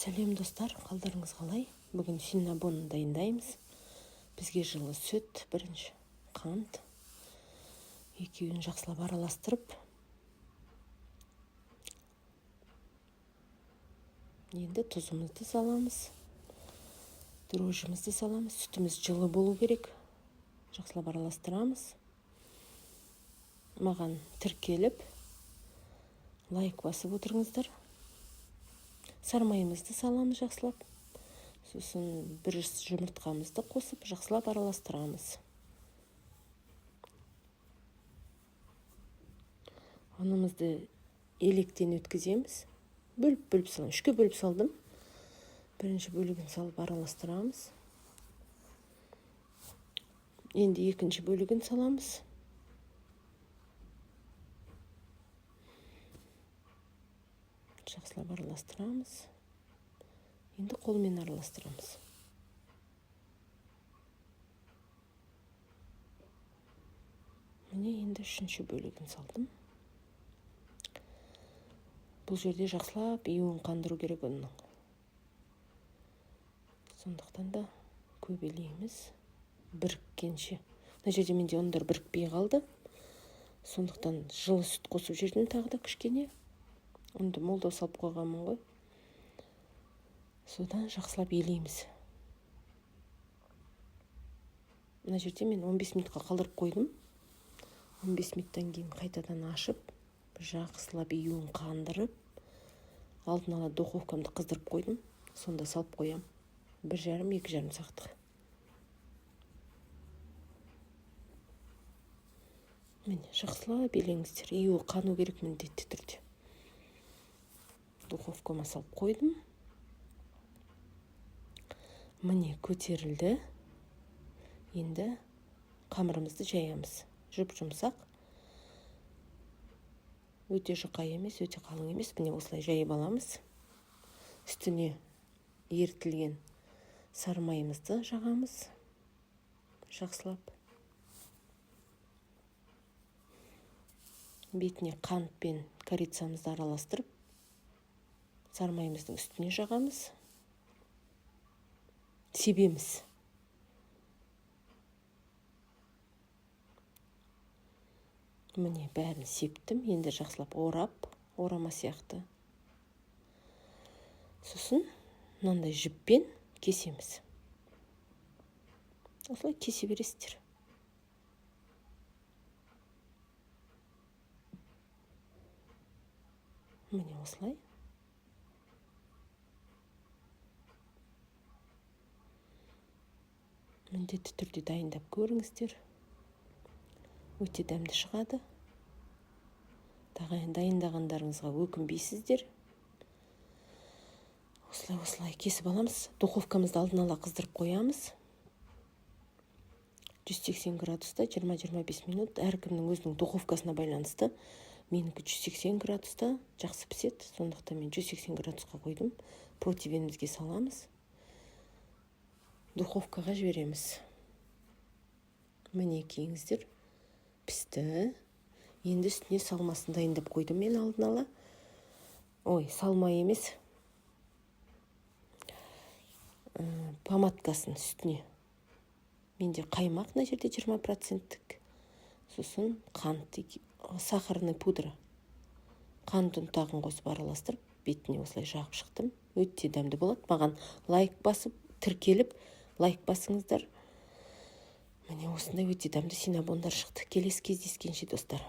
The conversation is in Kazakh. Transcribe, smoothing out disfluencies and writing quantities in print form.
Сәлем достар, қалдарыңыз қалай? Бүгін синнабонын дайындаймыз. Бізге жылы сүт, бірінші қант, екеуін жақсылап араластырып, енді тұзымызды саламыз, дрожжімізді саламыз. Сүтіміз жылы болу керек. Жақсылап араластырамыз. Маған тіркеліп, лайк басып отырыңыздар. Сармайымызды саламыз жақсылап. Сосын бір жұмыртқамызды қосып, жақсылап араластырамыз. Ұнымызды електен өткіземіз. Бөліп салам. Үшке бөліп салдым. Бірінші бөлігін салып араластырамыз. Енді екінші бөлігін саламыз. Жақсылап араластырамыз. Енді қолмен араластырамыз. Міне енді үшінші бөлігін салдым. Бұл жерде жақсылап июін қандыру керек оның. Сондықтан да көбелейміз. Біріккенше. Мына жерде менде ондар бірікпей қалды. Сондықтан жылы сүт қосып жерден тағы да кішкене. Онды молдау салып қойғанмын ғой. Содан жақсылап елейміз. Мына жерде мен 15 минутқа қалдырып қойдым. 15 минуттан кейін қайтадан ашып, жақсылап июін қандырып, алдын ала духовкамды қыздырып қойдым. Сонда салып қоям. 1,5-2,5 сағатқа. Міне, жақсылап елеңіздер. Июі қану керек міндетті түрде. Духовкама салып қойдым. Міне көтерілді. Енді қамырымызды жаямыз. Жұп-жұмсақ. Өте жұқа емес, өте қалың емес. Міне осылай жайып аламыз. Үстіне ерітілген сармайымызды жағамыз. Жақсылап. Бетіне қант пен корицамызды араластырып, сармайымыздың үстіне жағамыз. Себеміз. Міне бәрін септім. Енді жақсылап орама сияқты. Сосын мынандай жіппен кесеміз. Осылай кесе бересіздер. Міне осылай. Міндетті түрде дайындап көріңіздер. Өте дәмді шығады. Дайындағандарыңызға өкінбейсіздер. Осылай кесіп аламыз. Духовкамызды алдын ала қыздырып қоямыз. 180 градуста 20-25 минут. Әркімнің өзінің духовкасына байланысты. Менікі 180 градуста жақсы піседі. Сондықтан мен 180 градусқа қойдым. Противенімізге саламыз. Духовкаға жібереміз. Міне кеңіздер. Пісті. Енді үстіне салмасын дайындап қойдым мен алдын ала. Салма емес. Помадкасын үстіне. Менде қаймақ мына жерде 20%. Сосын қант, сахарный пудра. Қант ұнтағын қосып араластырып, бетіне осылай жағып шықтым. Өте дәмді болады. Маған лайк басып, тіркеліп, лайк басыңыздар. Міне осындай өте дәмді синнабондар шықты. Келесі кездескенше достар.